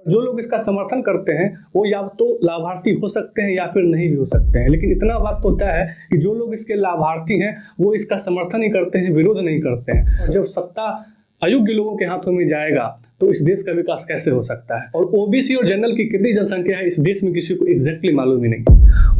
जो लोग इसका समर्थन करते हैं वो या तो लाभार्थी हो सकते हैं या फिर नहीं भी हो सकते हैं, लेकिन इतना बात तो तय है कि जो लोग इसके लाभार्थी हैं वो इसका समर्थन ही करते हैं, विरोध नहीं करते हैं। और जब सत्ता अयोग्य लोगों के हाथों में जाएगा तो इस देश का विकास कैसे हो सकता है। और ओबीसी और जनरल की कितनी जनसंख्या है इस देश में किसी को एग्जैक्टली मालूम ही नहीं।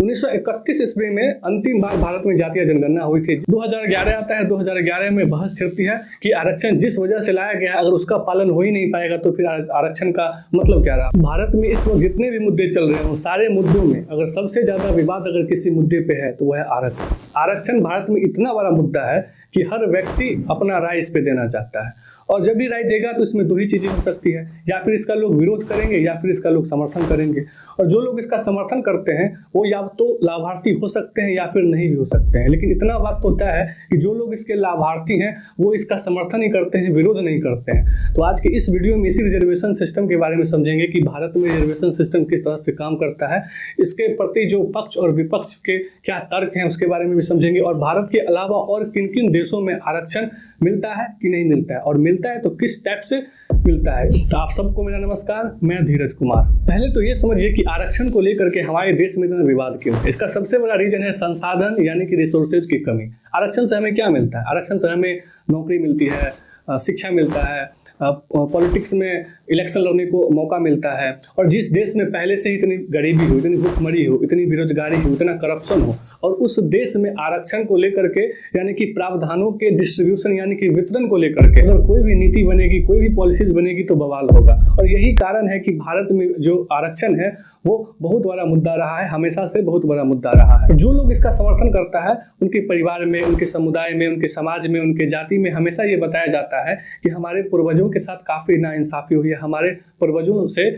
1931 ईस्वी में अंतिम बार भारत में जातीय जनगणना हुई थी। 2011 आता है, 2011 में बहस छिड़ती है कि आरक्षण जिस वजह से लाया गया अगर उसका पालन हो ही नहीं पाएगा तो फिर आरक्षण का मतलब क्या रहा। भारत में इस वक्त जितने भी मुद्दे चल रहे हैं सारे मुद्दों में अगर सबसे ज्यादा विवाद अगर किसी मुद्दे पे है तो वह है आरक्षण। आरक्षण भारत में इतना बड़ा मुद्दा है कि हर व्यक्ति अपना राय इस पे देना चाहता है, और जब भी राय देगा तो इसमें दो ही चीजें हो सकती है, या फिर इसका लोग विरोध करेंगे या फिर इसका लोग समर्थन करेंगे। और जो लोग इसका समर्थन करते हैं वो या तो लाभार्थी हो सकते हैं या फिर नहीं भी हो सकते हैं, लेकिन इतना बात तो तय है कि जो लोग इसके लाभार्थी हैं वो इसका समर्थन ही करते हैं, विरोध नहीं करते हैं। तो आज के इस वीडियो में इसी रिजर्वेशन सिस्टम के बारे में समझेंगे कि भारत में रिजर्वेशन सिस्टम किस तरह से काम करता है, इसके प्रति जो पक्ष और विपक्ष के क्या तर्क हैं उसके बारे में भी समझेंगे, और भारत के अलावा और किन किन देशों में आरक्षण मिलता है कि नहीं मिलता है, और मिलता है तो किस टाइप से मिलता है। तो आप सबको मेरा नमस्कार, मैं धीरज कुमार। पहले तो ये समझिए कि आरक्षण को लेकर के हमारे देश में इतना विवाद क्यों है। इसका सबसे बड़ा रीजन है संसाधन यानी कि रिसोर्सेज की कमी। आरक्षण से हमें क्या मिलता है? आरक्षण से हमें नौकरी मिलती है, शिक्षा मिलता है, पॉलिटिक्स में इलेक्शन लड़ने को मौका मिलता है। और जिस देश में पहले से ही इतनी गरीबी हो, इतनी भुखमरी हो, इतनी बेरोजगारी हो, इतना करप्शन हो, और उस देश में आरक्षण को लेकर के यानी कि प्रावधानों के डिस्ट्रीब्यूशन यानी कि वितरण को लेकर के अगर कोई भी नीति बनेगी, कोई भी पॉलिसीज बनेगी तो बवाल होगा। और यही कारण है कि भारत में जो आरक्षण है वो बहुत बड़ा मुद्दा रहा है, हमेशा से बहुत बड़ा मुद्दा रहा है। जो लोग इसका समर्थन करता है उनके परिवार में, उनके समुदाय में, उनके समाज में, उनके जाति में हमेशा ये बताया जाता है कि हमारे पूर्वजों के साथ काफी नाइंसाफी हुई है, हमारे पूर्वजों से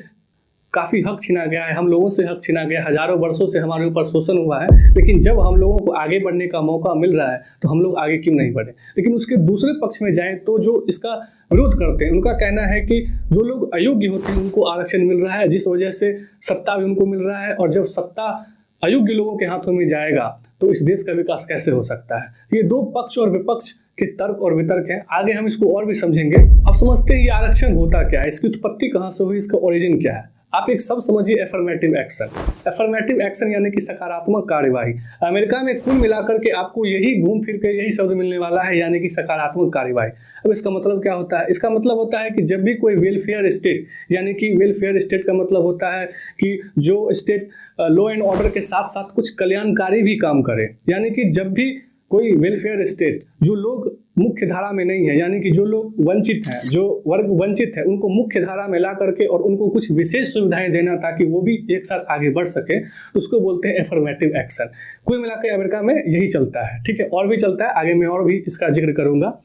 काफी हक छीना गया है, हम लोगों से हक छीना गया, हजारों वर्षों से हमारे ऊपर शोषण हुआ है। लेकिन जब हम लोगों को आगे बढ़ने का मौका मिल रहा है तो हम लोग आगे क्यों नहीं बढ़े। लेकिन उसके दूसरे पक्ष में जाएं तो जो इसका विरोध करते हैं उनका कहना है कि जो लोग अयोग्य होते हैं उनको आरक्षण मिल रहा है, जिस वजह से सत्ता भी उनको मिल रहा है, और जब सत्ता अयोग्य लोगों के हाथों में जाएगा तो इस देश का विकास कैसे हो सकता है। ये दो पक्ष और विपक्ष के तर्क और वितर्क हैं, आगे हम इसको और भी समझेंगे। अब समझते हैं ये आरक्षण होता क्या है, इसकी उत्पत्ति कहाँ से हुई, इसका ओरिजिन क्या है। आप एक शब्द समझिए, एफर्मेटिव एक्शन। एफर्मेटिव एक्शन यानी कि सकारात्मक कार्यवाही। अमेरिका में कुल मिलाकर के आपको यही घूम फिर के यही शब्द मिलने वाला है, यानी कि सकारात्मक कार्यवाही। अब इसका मतलब क्या होता है? इसका मतलब होता है कि जब भी कोई वेलफेयर स्टेट, यानी कि वेलफेयर स्टेट का मतलब होता है कि जो स्टेट लॉ एंड ऑर्डर के साथ साथ कुछ कल्याणकारी भी काम करे, यानी कि जब भी कोई वेलफेयर स्टेट, जो लोग मुख्य धारा में नहीं है, यानी कि जो लोग वंचित हैं, जो वर्ग वंचित है, उनको मुख्य धारा में ला करके और उनको कुछ विशेष सुविधाएं देना ताकि वो भी एक साथ आगे बढ़ सके, उसको बोलते हैं एफर्मेटिव एक्शन। कुल मिलाकर अमेरिका में यही चलता है, ठीक है, और भी चलता है, आगे मैं और भी इसका जिक्र करूंगा।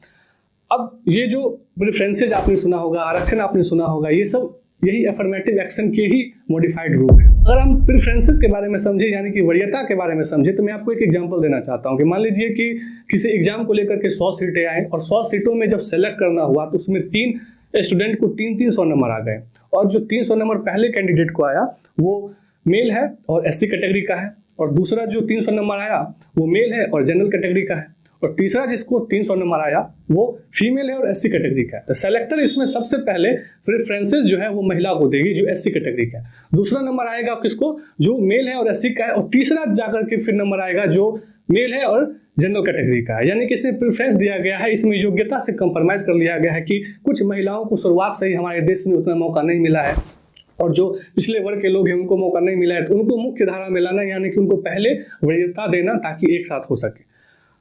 अब ये जो प्रेफरेंसेज आपने सुना होगा, आरक्षण आपने सुना होगा, ये सब यही एफर्मेटिव एक्शन के ही मॉडिफाइड रूप है। अगर हम प्रेफरेंसेस के बारे में समझे यानी कि वरीयता के बारे में समझे तो मैं आपको एक एग्जांपल देना चाहता हूं कि मान लीजिए कि किसी एग्जाम को लेकर के 100 सीटें आए और 100 सीटों में जब सेलेक्ट करना हुआ तो उसमें 3 स्टूडेंट को 300 नंबर आ गए, और जो 300 नंबर पहले कैंडिडेट को आया वो मेल है और एससी कैटेगरी का है, और दूसरा जो 300 नंबर आया वो मेल है और जनरल कैटेगरी का है, और तीसरा जिसको 300 नंबर आया वो फीमेल है और एससी कैटेगरी का है। तो सेलेक्टर इसमें सबसे पहले प्रेफरेंसेस जो है वो महिला को देगी जो एससी कैटेगरी का है, दूसरा नंबर आएगा किसको, जो मेल है और एससी का है, और तीसरा जाकर के फिर नंबर आएगा जो मेल है और जनरल कैटेगरी का है। यानी कि इसमें प्रेफरेंस दिया गया है, इसमें योग्यता से कंप्रोमाइज कर लिया गया है कि कुछ महिलाओं को शुरुआत से ही हमारे देश में उतना मौका नहीं मिला है, और जो पिछले वर्ग के लोग हैं उनको मौका नहीं मिला है, तो उनको मुख्य धारा में लाना, यानी कि उनको पहले वरीयता देना ताकि एक साथ हो सके।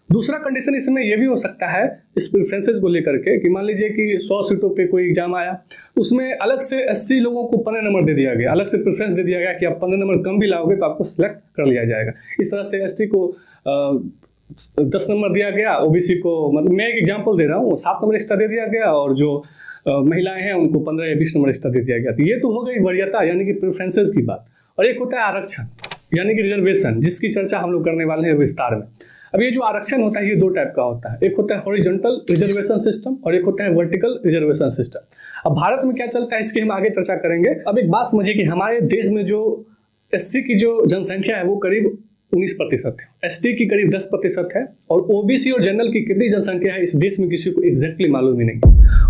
दूसरा कंडीशन इसमें यह भी हो सकता है इस प्रेफरेंसेस को लेकर के कि मान लीजिए कि 100 सीटों पे कोई एग्जाम आया, उसमें अलग से 80 लोगों को 15 नंबर दे दिया गया, अलग से प्रेफरेंस दे दिया गया कि आप 15 नंबर कम भी लाओगे तो आपको सिलेक्ट कर लिया जाएगा। इस तरह से एसटी को 10 नंबर दिया गया, ओबीसी को, मतलब मैं एक एग्जाम्पल दे रहा हूँ, 7 नंबर एक्स्ट्रा दे दिया गया, और जो महिलाएं हैं उनको 15 या 20 नंबर एक्स्ट्रा दे दिया गया। तो ये तो हो गई वरीयता यानी कि प्रेफरेंसेस की बात। और एक होता है आरक्षण यानी कि रिजर्वेशन, जिसकी चर्चा हम लोग करने वाले हैं विस्तार में। अब ये जो आरक्षण होता है ये दो टाइप का होता है, एक होता है हॉरिजॉन्टल रिजर्वेशन सिस्टम और एक होता है वर्टिकल रिजर्वेशन सिस्टम। अब भारत में क्या चलता है इसकी हम आगे चर्चा करेंगे। अब एक बात समझिए कि हमारे देश में जो एससी की जो जनसंख्या है वो करीब 19% है, एसटी की करीब 10% है, और ओबीसी और जनरल की कितनी जनसंख्या है इस देश में किसी को एग्जैक्टली मालूम ही नहीं।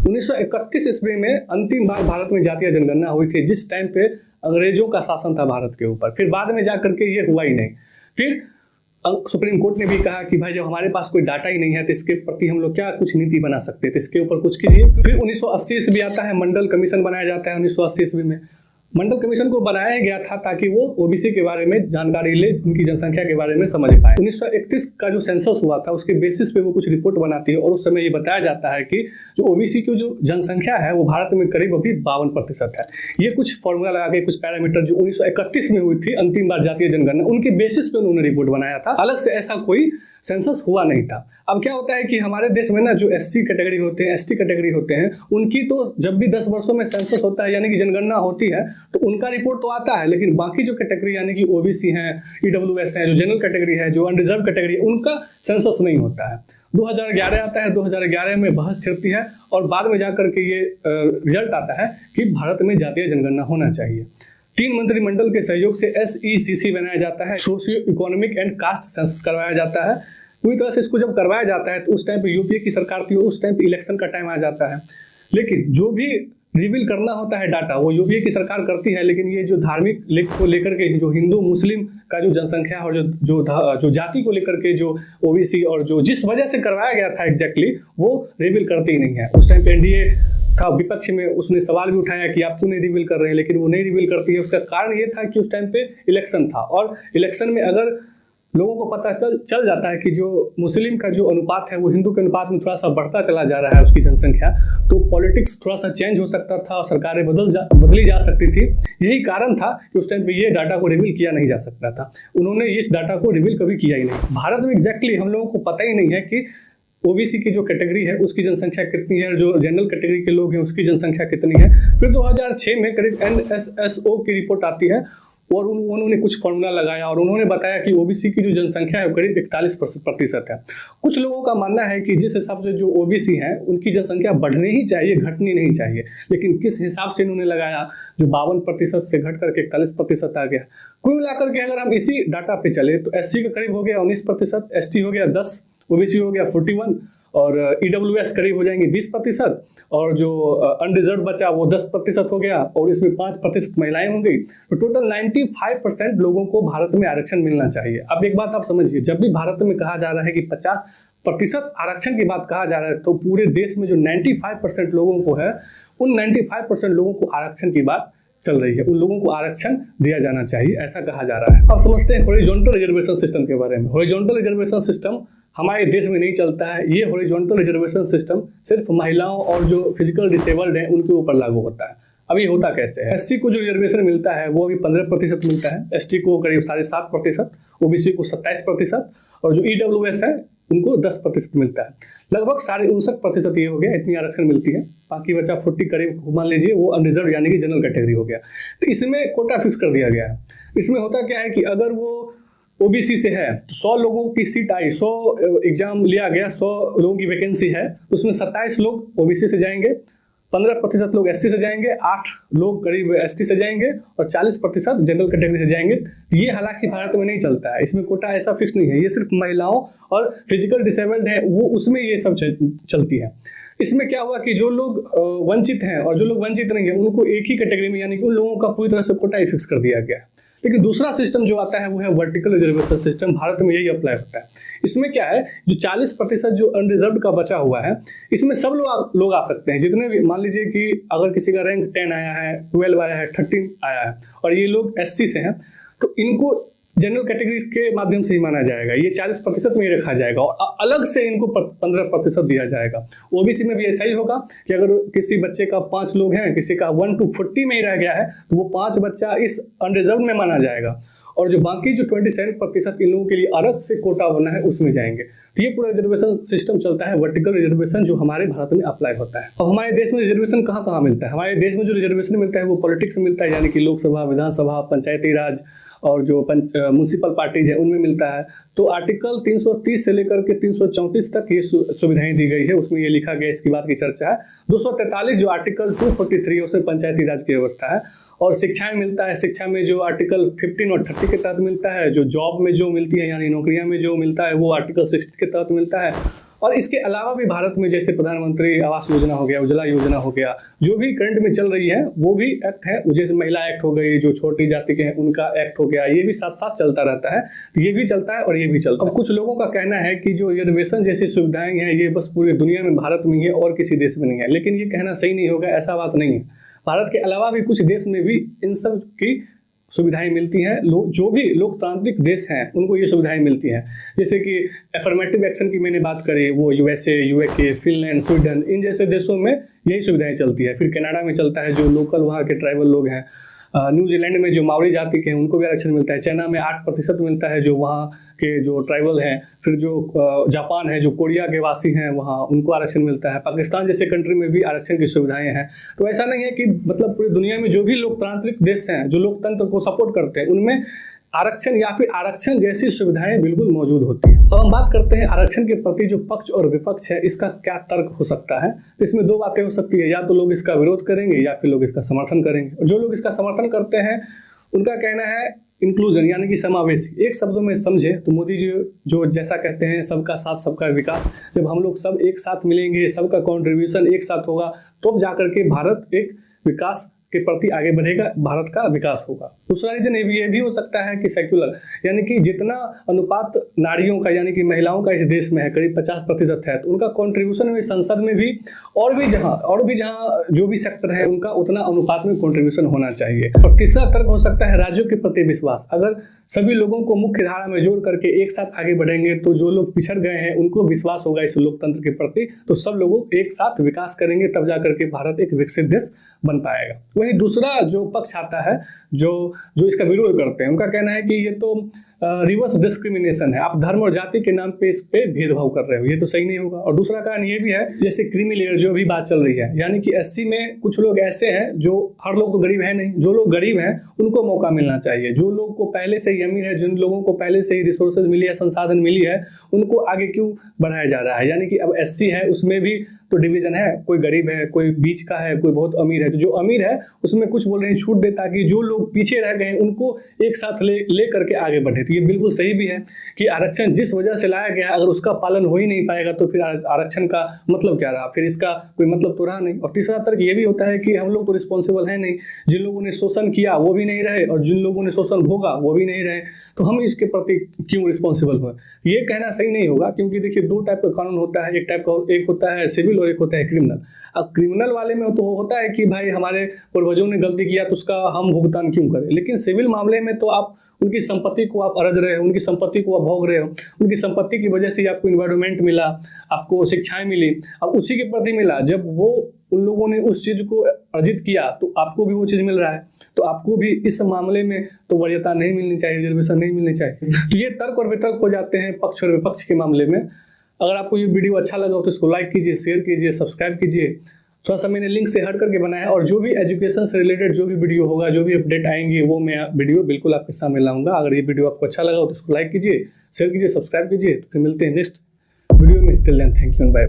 1931 ईस्वी में अंतिम बार भारत में जातीय जनगणना हुई थी, जिस टाइम पे अंग्रेजों का शासन था भारत के ऊपर। फिर बाद में जाकर के ये हुआ ही नहीं। फिर सुप्रीम कोर्ट ने भी कहा कि भाई जब हमारे पास कोई डाटा ही नहीं है तो इसके प्रति हम लोग क्या कुछ नीति बना सकते हैं, तो इसके ऊपर कुछ कीजिए। फिर 1980 ईस्वी आता है, मंडल कमीशन बनाया जाता है 1980 ईस्वी में। मंडल कमीशन को बनाया गया था ताकि वो ओबीसी के बारे में जानकारी ले, उनकी जनसंख्या के बारे में समझ पाए। 1931 का जो सेंसस हुआ था उसके बेसिस पे वो कुछ रिपोर्ट बनाती है, और उस समय ये बताया जाता है कि जो ओबीसी की जो जनसंख्या है वो भारत में करीब अभी 52% है। ये कुछ फॉर्मूला लगा के, कुछ पैरामीटर जो 1931 में हुई थी अंतिम बार जातीय जनगणना, उनके बेसिस पे उन्होंने रिपोर्ट बनाया था। अलग से ऐसा कोई सेंसस हुआ नहीं था। अब क्या होता है कि हमारे देश में ना जो एससी कैटेगरी होते हैं, एसटी कैटेगरी होते हैं, उनकी तो जब भी 10 वर्षों में सेंसस होता है यानी कि जनगणना होती है तो उनका रिपोर्ट तो आता है, लेकिन बाकी जो कैटेगरी यानी कि ओबीसी हैं, ईडब्ल्यूएस हैं, जो जनरल कैटेगरी है, जो अनरिजर्व कैटेगरी है, उनका सेंसस नहीं होता है। 2011 आता है, 2011 में बहस छिड़ती है और बाद में जाकर के ये रिजल्ट आता है कि भारत में जातीय जनगणना होना चाहिए। 3 मंत्रिमंडल के सहयोग से SECC बनाया जाता है, socio economic and caste census करवाया जाता है। पूरी तरह से इसको जब करवाया जाता है तो उस टाइम पे यूपीए की सरकार थी, उस टाइम पे इलेक्शन का टाइम आ जाता है। लेकिन जो भी रिवील करना होता है डाटा वो यूपीए की सरकार करती है, लेकिन ये जो धार्मिक लिंक को लेकर के, जो हिंदू मुस्लिम का जो जनसंख्या और जो जाति को लेकर के जो ओबीसी और जो जिस वजह से करवाया गया था एग्जैक्टली वो रिवील करती ही नहीं है। उस टाइम पे एनडीए था विपक्ष में, उसने सवाल भी उठाया कि आप क्यों नहीं रिवील कर रहे हैं, लेकिन वो नहीं रिवील करती है। उसका कारण ये था कि उस टाइम पे इलेक्शन था, और इलेक्शन में अगर लोगों को पता चल जाता है कि जो मुस्लिम का जो अनुपात है वो हिंदू के अनुपात में थोड़ा सा बढ़ता चला जा रहा है उसकी जनसंख्या, तो पॉलिटिक्स थोड़ा सा चेंज हो सकता था और सरकारें बदली जा सकती थी। यही कारण था कि उस टाइम पे ये डाटा को रिवील किया नहीं जा सकता था। उन्होंने इस डाटा को रिवील कभी किया ही नहीं। भारत में एग्जैक्टली हम लोगों को पता ही नहीं है कि ओबीसी की जो कैटेगरी है उसकी जनसंख्या कितनी है, जो जनरल कैटेगरी के लोग हैं उसकी जनसंख्या कितनी है। फिर 2006 में करीब NSSO की रिपोर्ट आती है और उन्होंने कुछ फॉर्मूला लगाया और उन्होंने बताया कि ओबीसी की जो जनसंख्या है करीब 41% है। कुछ लोगों का मानना है कि जिस हिसाब से जो ओबीसी हैं उनकी जनसंख्या बढ़नी ही चाहिए, घटनी नहीं चाहिए, लेकिन किस हिसाब से इन्होंने लगाया जो 52% से घट करके 41% आ गया। कुल मिलाकर के अगर हम इसी डाटा पे चले तो एससी का करीब हो गया 19%, एसटी हो गया 10%, ओबीसी हो गया 41% और ईडब्ल्यूएस करीब हो जाएंगे 20%, और जो अनरिजर्व बचा वो 10% हो गया, और इसमें 5% महिलाएं होंगी। तो टोटल 95% लोगों को भारत में आरक्षण मिलना चाहिए। अब एक बात आप समझिए, जब भी भारत में कहा जा रहा है कि 50% आरक्षण की बात कहा जा रहा है तो पूरे देश में जो 95% लोगों को है उन 95% लोगों को आरक्षण की बात चल रही है, उन लोगों को आरक्षण दिया जाना चाहिए, ऐसा कहा जा रहा है। अब समझते हैं हॉरिजॉन्टल रिजर्वेशन सिस्टम के बारे में। हॉरिजॉन्टल रिजर्वेशन सिस्टम हमारे देश में नहीं चलता है। ये हॉरिजॉन्टल रिजर्वेशन सिस्टम सिर्फ महिलाओं और जो फिजिकल डिसेबल्ड हैं उनके ऊपर लागू होता है। अब ये होता कैसे है? एससी को जो रिजर्वेशन मिलता है वो अभी 15% मिलता है, एसटी को करीब 7.5%, ओबीसी को 27% और जो ईडब्ल्यूएस है उनको 10% मिलता है। लगभग 59.5% ये हो गया, इतनी आरक्षण मिलती है। बाकी बचा 40 करीब मान लीजिए वो अनरिजर्व यानी कि जनरल कैटेगरी हो गया। तो इसमें कोटा फिक्स कर दिया गया है। इसमें होता क्या है कि अगर वो ओबीसी से है तो 100 लोगों की सीट आई, 100 एग्जाम लिया गया, 100 लोगों की वैकेंसी है, उसमें 27 लोग ओबीसी से जाएंगे, 15% लोग एससी से जाएंगे, 8 लोग करीब एसटी से जाएंगे और 40% जनरल कैटेगरी से जाएंगे। तो ये हालांकि भारत में नहीं चलता है, इसमें कोटा ऐसा फिक्स नहीं है। ये सिर्फ महिलाओं और फिजिकल डिसेबल्ड है वो उसमें ये सब चलती है। इसमें क्या हुआ कि जो लोग वंचित हैं और जो लोग वंचित नहीं है उनको एक ही कैटेगरी में यानी कि उन लोगों का पूरी तरह से कोटा ही फिक्स कर दिया गया है। लेकिन दूसरा सिस्टम जो आता है वो है वर्टिकल रिजर्वेशन सिस्टम। भारत में यही अप्लाई होता है। इसमें क्या है, जो 40% जो अनरिजर्व का बचा हुआ है इसमें सब लोग आ सकते हैं, जितने भी, मान लीजिए कि अगर किसी का रैंक 10 आया है, 12 आया है, 13 आया है और ये लोग एससी से हैं तो इनको जनरल कैटेगरी के माध्यम से ही माना जाएगा। ये 40% में ही रखा जाएगा और अलग से इनको 15% दिया जाएगा। ओबीसी में भी ऐसा ही होगा कि अगर किसी बच्चे का 5 लोग हैं, किसी का 1 to 40 में ही रह गया है तो वो 5 बच्चा इस अनरिजर्व में माना जाएगा और जो बाकी जो 27% इन लोगों के लिए अलग से कोटा बना है उसमें जाएंगे। तो ये पूरा रिजर्वेशन सिस्टम चलता है, वर्टिकल रिजर्वेशन, जो हमारे भारत में अप्लाई होता है। अब हमारे देश में रिजर्वेशन कहाँ कहाँ मिलता है? हमारे देश में जो रिजर्वेशन मिलता है वो पॉलिटिक्स में मिलता है, यानी कि लोकसभा, विधानसभा, पंचायती राज और जो म्यूनसिपल पार्टीज है उनमें मिलता है। तो आर्टिकल 330 से लेकर के 334 तक ये सुविधाएं दी गई है, उसमें ये लिखा गया, इसकी बात की चर्चा है। 243 जो आर्टिकल 243 है उसमें पंचायती राज की व्यवस्था है और शिक्षा में मिलता है, शिक्षा में जो आर्टिकल 15 और 30 के तहत मिलता है, जो जॉब में जो मिलती है यानी नौकरियां में जो मिलता है वो आर्टिकल 60 के तहत मिलता है। और इसके अलावा भी भारत में जैसे प्रधानमंत्री आवास योजना हो गया, उज्ज्वला योजना हो गया, जो भी करंट में चल रही है वो भी एक्ट है। जैसे महिला एक्ट हो गई, जो छोटी जाति के हैं उनका एक्ट हो गया, ये भी साथ साथ चलता रहता है। तो ये भी चलता है और ये भी चलता है। अब कुछ लोगों का कहना है कि जो रिजर्वेशन जैसी सुविधाएं हैं ये बस पूरी दुनिया में भारत में ही है और किसी देश में नहीं है, लेकिन ये कहना सही नहीं होगा, ऐसा बात नहीं है। भारत के अलावा भी कुछ देश में भी इन सब की सुविधाएं मिलती हैं। जो भी लोकतांत्रिक देश हैं उनको ये सुविधाएं मिलती हैं। जैसे कि एफर्मेटिव एक्शन की मैंने बात करी, वो यूएसए, यूके, फिनलैंड, स्वीडन, इन जैसे देशों में यही सुविधाएं चलती है। फिर कनाडा में चलता है, जो लोकल वहाँ के ट्राइबल लोग हैं। न्यूजीलैंड में जो मावरी जाति के हैं उनको भी आरक्षण मिलता है। चाइना में 8% मिलता है जो वहाँ के जो ट्राइबल हैं। फिर जो जापान है, जो कोरिया के वासी हैं वहाँ, उनको आरक्षण मिलता है। पाकिस्तान जैसे कंट्री में भी आरक्षण की सुविधाएं हैं। तो ऐसा नहीं है कि मतलब पूरी दुनिया में जो भी लोकतांत्रिक देश हैं, जो लोकतंत्र को सपोर्ट करते हैं, उनमें आरक्षण या फिर आरक्षण जैसी सुविधाएं बिल्कुल मौजूद होती हैं। अब हम बात करते हैं आरक्षण के प्रति जो पक्ष और विपक्ष है, इसका क्या तर्क हो सकता है। तो इसमें दो बातें हो सकती है, या तो लोग इसका विरोध करेंगे या फिर लोग इसका समर्थन करेंगे। और जो लोग इसका समर्थन करते हैं उनका कहना है इंक्लूजन यानी कि समावेशी। एक शब्दों में समझे तो मोदी जी जो जैसा कहते हैं सबका साथ सबका विकास, जब हम लोग सब एक साथ मिलेंगे, सबका कंट्रीब्यूशन एक साथ होगा, तो जाकर के भारत एक विकास के प्रति आगे बढ़ेगा, भारत का विकास होगा। दूसरा रीजन ये भी हो सकता है कि सेक्युलर, यानी कि जितना अनुपात नारियों का यानी कि महिलाओं का इस देश में है, करीब 50% है, तो उनका कंट्रीब्यूशन में संसद में भी और भी जहाँ जो भी सेक्टर है उनका उतना अनुपात में कंट्रीब्यूशन होना चाहिए। और तीसरा तर्क हो सकता है राज्यों के प्रति विश्वास। अगर सभी लोगों को मुख्य धारा में जोड़ करके एक साथ आगे बढ़ेंगे तो जो लोग पिछड़ गए हैं उनको विश्वास होगा इस लोकतंत्र के प्रति, तो सब लोग एक साथ विकास करेंगे, तब जाकर के भारत एक विकसित देश बन पाएगा। वही दूसरा जो पक्ष आता है, जो इसका विरोध करते हैं, उनका कहना है कि ये तो रिवर्स डिस्क्रिमिनेशन है, आप धर्म और जाति के नाम पे इस पे भेदभाव कर रहे हो, ये तो सही नहीं होगा। और दूसरा कारण ये भी है, जैसे क्रीमी लेयर जो भी बात चल रही है, यानी कि एससी में कुछ लोग ऐसे हैं, जो हर लोग तो गरीब है नहीं, जो लोग गरीब हैं उनको मौका मिलना चाहिए। जो लोग को पहले से ही अमीर है, जिन लोगों को पहले से ही रिसोर्सेज मिली है, संसाधन मिली है, उनको आगे क्यों बढ़ाया जा रहा है। यानी कि अब एससी है उसमें भी तो डिवीजन है, कोई गरीब है, कोई बीच का है, कोई बहुत अमीर है। तो जो अमीर है उसमें कुछ बोल रहे हैं छूट दे, ताकि जो लोग पीछे रह गए उनको एक साथ ले करके आगे बढ़े। तो ये बिल्कुल सही भी है कि आरक्षण जिस वजह से लाया गया, अगर उसका पालन हो ही नहीं पाएगा तो फिर आरक्षण का मतलब क्या रहा, फिर इसका कोई मतलब तो रहा नहीं। और तीसरा तर्क ये भी होता है कि हम लोग तो रिस्पॉन्सिबल है नहीं, जिन लोगों ने शोषण किया वो भी नहीं रहे और जिन लोगों ने शोषण भोगा वो भी नहीं रहे, तो हम इसके प्रति क्यों रिस्पॉन्सिबल हो। ये कहना सही नहीं होगा, क्योंकि देखिए दो टाइप का कानून होता है, एक होता है सिविल और एक होता है क्रिमिनल। अब क्रिमिनल वाले में तो होता है कि भाई हमारे पूर्वजों ने गलती किया तो उसका हम भुगतान क्यों करें, लेकिन सिविल मामले में तो आप उनकी संपत्ति को आप अरज रहे हो, उनकी संपत्ति को आप भोग रहे हो, उनकी संपत्ति की वजह से आपको इन्वायरमेंट मिला, आपको शिक्षाएं मिली, अब उसी के प्रति मिला। जब वो उन लोगों ने उस चीज़ को अर्जित किया तो आपको भी वो चीज़ मिल रहा है, तो आपको भी इस मामले में तो वरीयता नहीं मिलनी चाहिए, रिजर्वेशन नहीं मिलनी चाहिए। तो ये तर्क और वितर्क हो जाते हैं पक्ष और विपक्ष के मामले में। अगर आपको ये वीडियो अच्छा लगा हो तो इसको लाइक कीजिए, शेयर कीजिए, सब्सक्राइब कीजिए। थोड़ा सा मैंने लिंक से हट करके बनाया है, और जो भी एजुकेशन से रिलेटेड जो भी वीडियो होगा, जो भी अपडेट आएंगे, वो मैं वीडियो बिल्कुल आपके सामने लाऊंगा। अगर ये वीडियो आपको अच्छा लगा हो तो इसको लाइक कीजिए, शेयर कीजिए, सब्सक्राइब कीजिए। तो फिर मिलते हैं नेक्स्ट वीडियो में। Till then thank you and bye.